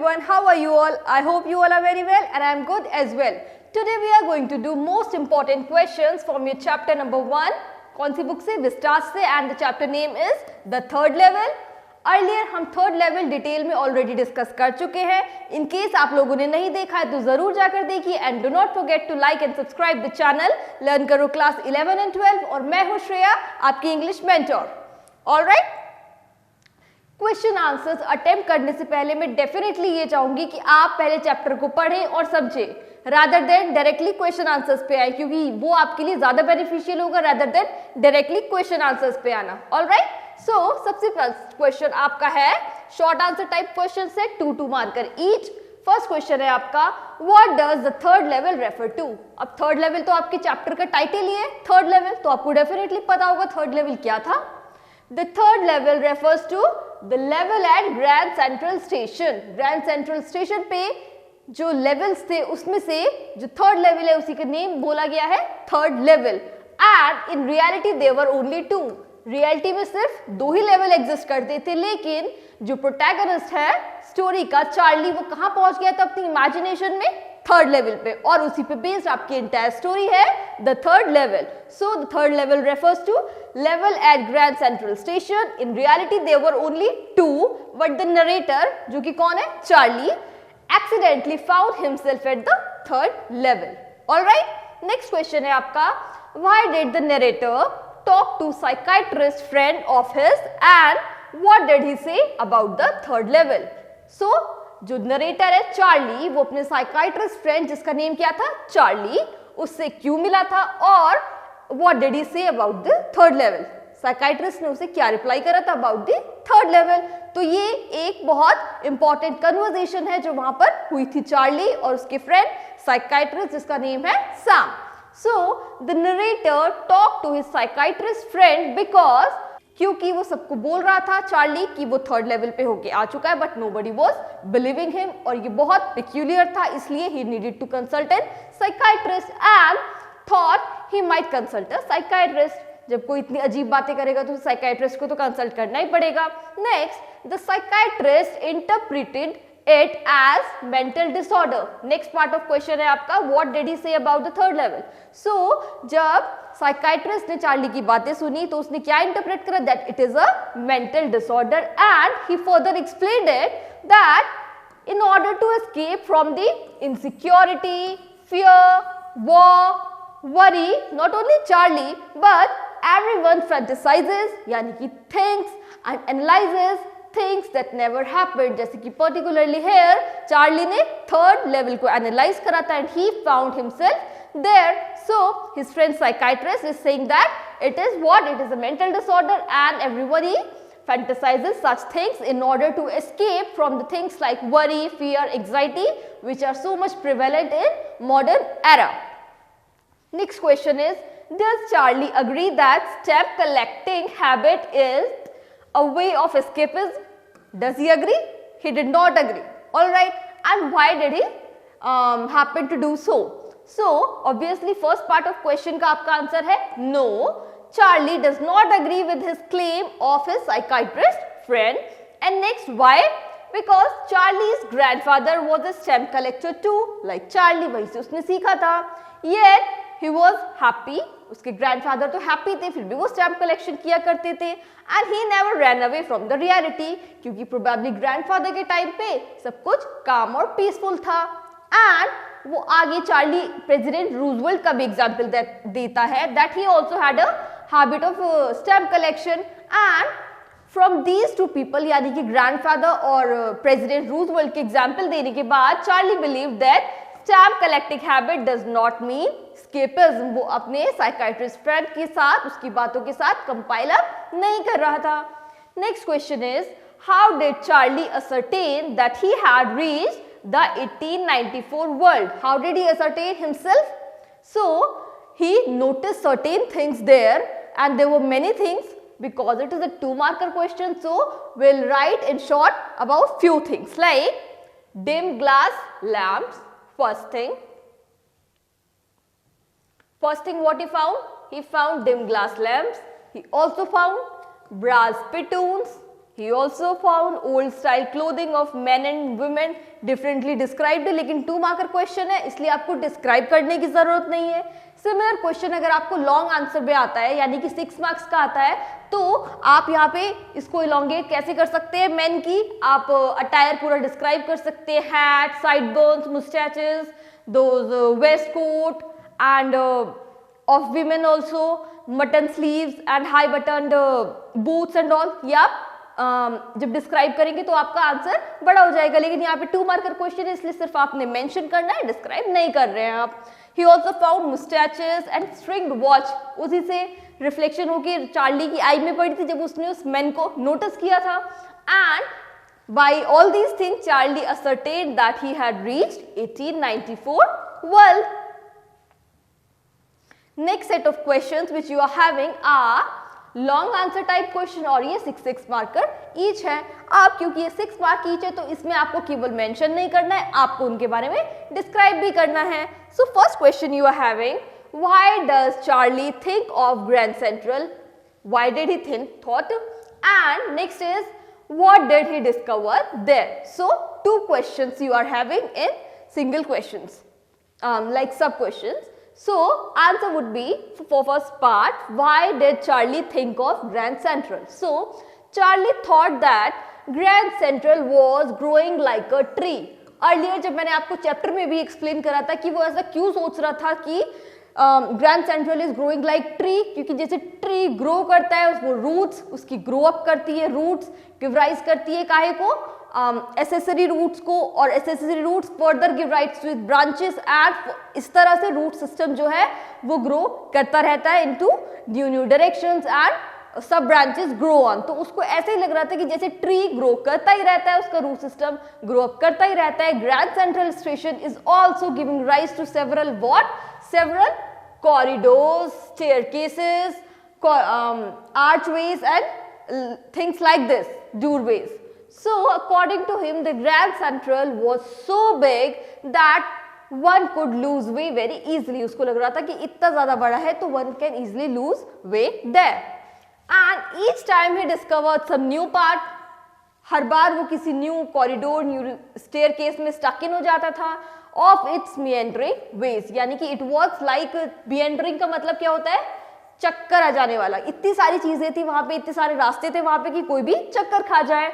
everyone, how are you all? I hope you all are very well and I am good as well. Today we are going to do most important questions from your chapter number 1. कौन सी book से? Vistas से, and the chapter name is the third level. Earlier हम third level detail में already discuss कर चुके हैं. In case आप लोगों ने नहीं देखा है तो जरूर जाकर देखिए and do not forget to like and subscribe the channel. Learn करो क्लास 11 एंड 12 और मैं हूँ श्रेया, आपकी English mentor. Alright, question answers attempt करने से पहले मैं डेफिनेटली ये चाहूंगी कि आप पहले चैप्टर को पढ़ें और समझें rather than directly question answers पे आए, क्योंकि वो आपके लिए ज्यादा बेनिफिशियल होगा rather than directly question answers पे आना. ऑलराइट, सो सबसे फर्स्ट क्वेश्चन आपका है शॉर्ट आंसर टाइप क्वेश्चन से 2 मार्कर ईच. फर्स्ट क्वेश्चन है आपका, what does the third level refer to. अब थर्ड लेवल तो आपके चैप्टर का टाइटल ही है थर्ड लेवल, तो आपको डेफिनेटली पता होगा थर्ड लेवल क्या था. The third level refers to the level at Grand Central Station. Grand Central Station पे जो levels थे उसमें से जो third level है उसी का नेम बोला गया है third level. And in reality there were only 2. Reality में सिर्फ 2 ही लेवल एग्जिस्ट करते थे, लेकिन जो प्रोटैगनिस्ट है स्टोरी का चार्ली वो कहाँ पहुंच गया था अपनी इमेजिनेशन में? थर्ड लेवल पे, और उसी पे बेस्ड आपकी एंटायर स्टोरी है the third level. So the third level refers to level at Grand Central station. In reality there were only 2, but the narrator जो कि कौन है? Charlie, accidentally found himself at the third level. Alright, next question है आपका, why did the narrator talk to psychiatrist friend of his and what did he say about the third level. So जो narrator है Charlie वो अपने psychiatrist friend जिसका name क्या था? Charlie, उससे क्यों मिला था और what did he say about the third level. Psychiatrist ने उसे क्या रिप्लाई करा था अबाउट द थर्ड लेवल. तो ये एक बहुत इंपॉर्टेंट कन्वर्सेशन है जो वहां पर हुई थी चार्ली और उसके फ्रेंड साइकाइट्रिस्ट जिसका नेम है Sam. So the narrator talked to his psychiatrist friend because क्योंकि वो सबको बोल रहा था चार्ली कि वो थर्ड लेवल पे होके आ चुका है, but nobody was believing him और ये बहुत peculiar था, इसलिए he needed to consult a psychiatrist and thought he might consult a psychiatrist. जब कोई इतनी अजीब बातें करेगा तो साइकाइट्रिस्ट को तो कंसल्ट करना ही पड़ेगा. Next, the psychiatrist interpreted it as mental disorder. Next part of question है आपका, what did he say about the third level. So जब psychiatrist ने चार्ली की बातें सुनी तो उसने क्या इंटरप्रेट करा? That it is a mental disorder and he further explained it that in order to escape from the insecurity, fear, war, worry, not only Charlie but everyone fantasizes यानी कि thinks and analyzes things that never happened. जैसे कि particularly here Charlie ने third level को analyse करा था and he found himself there. So his friend psychiatrist is saying that it is what? It is a mental disorder and everybody fantasizes such things in order to escape from the things like worry, fear, anxiety which are so much prevalent in modern era. Next question is, does Charlie agree that stamp collecting habit is a way of escapism? Does he agree? He did not agree. Alright, and why did he happen to do so? So obviously first part of question का आपका answer है no. Charlie does not agree with his claim of his psychiatrist friend. And next, why? Because Charlie's grandfather was a stamp collector too, like Charlie, वहीं से उसने सीखा था. Yet he was happy. उसके grandfather तो happy थे, फिर भी वो स्टैम्प कलेक्शन किया करते थे. And he never ran away from the reality, क्योंकि प्रोबेबली ग्रैंडफादर के टाइम पे सब कुछ काम और पीसफुल था. एंड वो आगे चार्ली प्रेसिडेंट रूजवेल्ट का भी एग्जाम्पल देता है that he also had a habit of stamp collection. And from these 2 people यानी कि ग्रैंडफादर और प्रेसिडेंट रूजवेल्ट के एग्जाम्पल देने के बाद Charlie believe that stamp collecting habit does not mean escapism. वो अपने साइकाइट्रिस्ट फ्रेंड के साथ उसकी बातों के साथ कंपाइल अप नहीं कर रहा था. Next question is, how did Charlie ascertain that he had reached the 1894 world? How did he ascertain himself? So he noticed certain things there and there were many things because it is a 2 marker question, so we'll write in short about few things like dim glass lamps. First thing what he found? He found dim glass lamps. He also found brass spittoons, He also found old style clothing of men and women differently described, लेकिन 2 marker question है इसलिए आपको describe करने की जरूरत नहीं है. Similar question अगर आपको लॉन्ग आंसर में आता है यानी कि 6 मार्क्स का आता है तो आप यहाँ पे इसको इलोंगेट कैसे कर सकते हैं. मेन की आप अटायर पूरा डिस्क्राइब कर सकते हैं, hat, sideburns, moustaches, those waistcoat and of women also mutton sleeves and high button boots and all. या जब डिस्क्राइब करेंगे तो आपका आंसर बड़ा हो जाएगा, लेकिन यहाँ पे 2 मार्कर क्वेश्चन है इसलिए सिर्फ आपने मेंशन करना है, डिस्क्राइब नहीं कर रहे हैं आप. He also found mustaches and stringed watch. उसी से रिफ्लेक्शन होके चार्ली की आई में पड़ी थी जब उसने उस मैन को नोटिस किया था. And by all these things, Charlie ascertained that he had reached 1894 world. Next set of questions which you are having are long answer type question और ये 6 मार्कर ईच है. आप क्योंकि ये 6 मार्क ईच है तो इसमें आपको केवल मेंशन नहीं करना है, आपको उनके बारे में डिस्क्राइब भी करना है. So first question you are having, why does Charlie think of Grand Central, why did he think thought, and next is what did he discover there. So 2 questions you are having in single questions like sub questions. So answer would be for first part, why did Charlie think of Grand Central? So Charlie thought that Grand Central was growing like a tree. Earlier जब मैंने आपको chapter में भी explain करा था कि वो ऐसा क्यों सोच रहा था कि grand central is growing like tree, क्योंकि जैसे ट्री ग्रो करता है उसको रूट्स उसकी ग्रो अप करती है, रूट्स गिव राइज करती है काहे को, एसेसरी रूट्स को, और accessory roots further give rise to branches and इस तरह से रूट सिस्टम जो है वो ग्रो करता रहता है इनटू न्यू डायरेक्शंस एंड सब ब्रांचेस ग्रो ऑन. तो उसको ऐसे ही लग रहा था कि जैसे ट्री ग्रो करता ही रहता है, उसका रूट सिस्टम ग्रो अप करता ही रहता है. Grand Central station is also giving rise to several several corridors, staircases, archways and things like this, doorways. So according to him, the Grand Central was so big that one could lose way very easily. उसको लग रहा था कि इतना ज़्यादा बड़ा है तो one can easily lose way there. And each time he discovered some new part, हर बार वो किसी न्यू कॉरिडोर, न्यू स्टेयरकेस में स्टक इन हो जाता था of its meandering ways. यानी कि it was like meandering का मतलब क्या होता है, चक्कर आ जाने वाला. इतनी सारी चीजें थी वहां पे, इतने सारे रास्ते थे वहां पे कि कोई भी चक्कर खा जाए.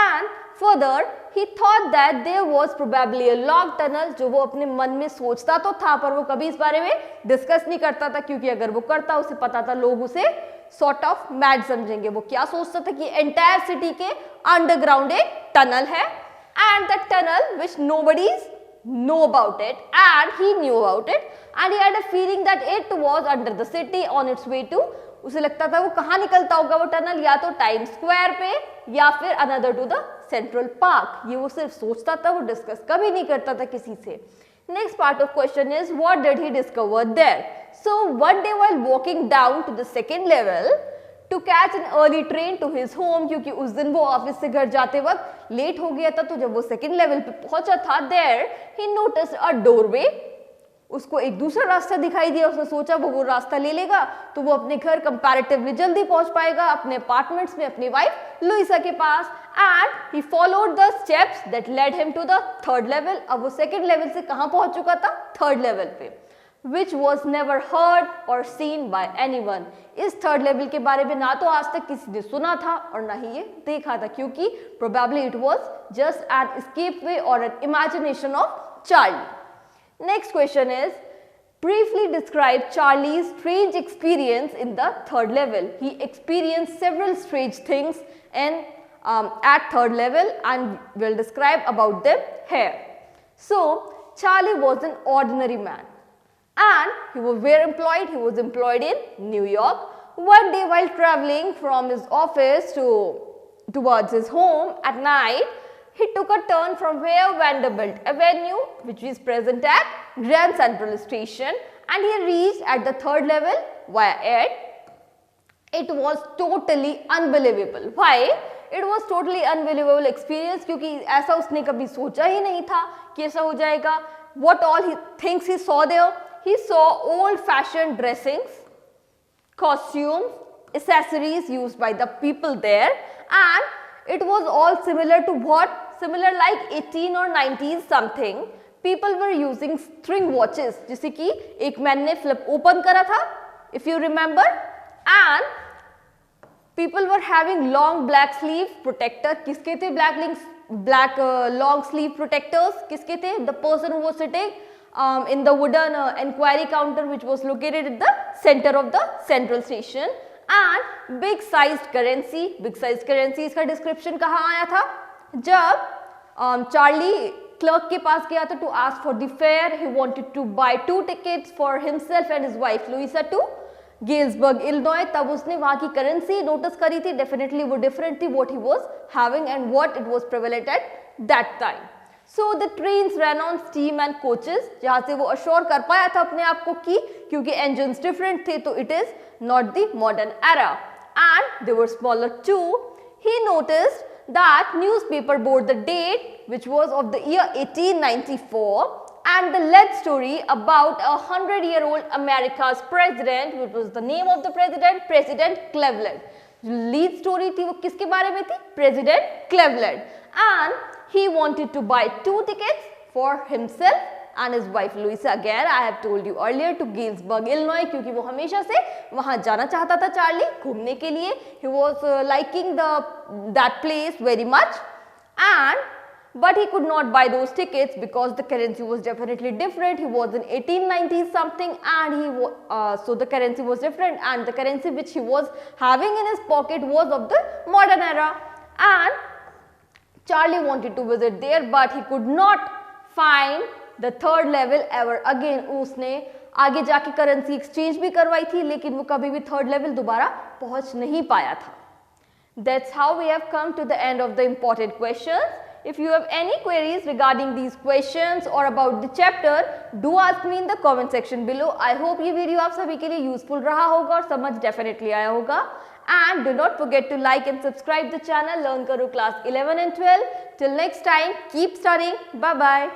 And further he thought that there was probably a long tunnel, जो वो अपने मन में सोचता तो था पर वो कभी इस बारे में डिस्कस नहीं करता था, क्योंकि अगर वो करता उसे पता था लोग उसे सॉर्ट ऑफ मैड समझेंगे. वो क्या सोचता था कि एंटायर सिटी के अंडरग्राउंड एक टनल है and the tunnel which nobody's know about it, and he knew about it, and he had a feeling that it was under the city on its way to, उसे लगता था वो कहाँ निकलता होगा वो टनल, या तो टाइम स्क्वायर पे या फिर another to the Central Park. ये वो सिर्फ सोचता था, वो डिस्कस कभी नहीं करता था किसी से. Next part of question is what did he discover there. So one day while walking down to the second level to catch an early train to his home, क्योंकि उस दिन वो ऑफिस से घर जाते वक्त लेट हो गया था, तो जब वो सेकंड लेवल पे पहुंचा था there he noticed a doorway. उसको एक दूसरा रास्ता दिखाई दिया, उसने सोचा वो रास्ता ले लेगा तो वो अपने घर कंपैरेटिवली जल्दी पहुंच पाएगा, अपने अपार्टमेंट्स में अपनी वाइफ लुइसा के पास. And he followed the steps that led him to the third level. अब वो सेकंड लेवल से कहां पहुंच चुका था, थर्ड लेवल पे, which was never heard or seen by anyone. इस थर्ड लेवल के बारे में ना तो आज तक किसी ने सुना था और ना ही ये देखा था, क्योंकि probably it was just an escape way or an imagination of Charlie. Next question is, briefly describe Charlie's strange experience in the third level. He experienced several strange things at third level and will describe about them here. So Charlie was an ordinary man. And he was where employed? He was employed in New York. One day while traveling from his office towards his home at night, he took a turn from where Vanderbilt Avenue, which is present at Grand Central Station, and he reached at the third level via it. It was totally unbelievable. Why? It was totally unbelievable experience, क्योंकि ऐसा उसने कभी सोचा ही नहीं था कि ऐसा हो जाएगा. What all things he saw there? He saw old-fashioned dressings, costumes, accessories used by the people there, and it was all similar to what? Similar like 18 or 90s something. People were using string watches, जैसे कि एक man ने flip open करा था, if you remember, and people were having long black sleeve protector. किसके थे black long sleeve protectors? किसके थे? The person who was sitting in the wooden enquiry counter which was located at the center of the central station. And big sized currency. Big sized currency इसका description कहाँ आया था? जब Charlie clerk के पास गया था to ask for the fare, he wanted to buy 2 tickets for himself and his wife Louisa to Galesburg Illinois, तब उसने वहां की करेंसी नोटिस करी थी. डेफिनेटली वो डिफरेंट थी what he was having and what it was prevalent at that time. So the trains run on steam and coaches, जहां से वो अश्योर कर पाया था अपने आप को कि क्योंकि इंजन्स डिफरेंट थे तो it is not the modern era. And they were smaller too. He noticed that newspaper bore the date which was of the year 1894 and the lead story about 100-year-old America's president, which was the name of the president, President Cleveland. Lead story थी वो किसके बारे में थी? President Cleveland. And he wanted to buy 2 tickets for himself and his wife Louisa. Again, I have told you earlier, to Galesburg, Illinois, क्योंकि वो हमेशा से वहाँ जाना चाहता था चार्ली घूमने के लिए. He was liking that place very much, but he could not buy those tickets because the currency was definitely different. He was in 1890s something, and so the currency was different, and the currency which he was having in his pocket was of the modern era. And Charlie wanted to visit there, but he could not find the third level ever again. उसने आगे जाके currency exchange भी करवाई थी, लेकिन वो कभी भी थर्ड लेवल दोबारा पहुंच नहीं पाया था. That's how we have come to the end of the important questions. If you have any queries regarding these questions or about the chapter, do ask me in the comment section below. I hope ये video आप सभी के लिए useful रहा होगा और समझ definitely आया होगा. And do not forget to like and subscribe the channel. Learn Karo class 11 and 12. Till next time, keep studying. Bye bye.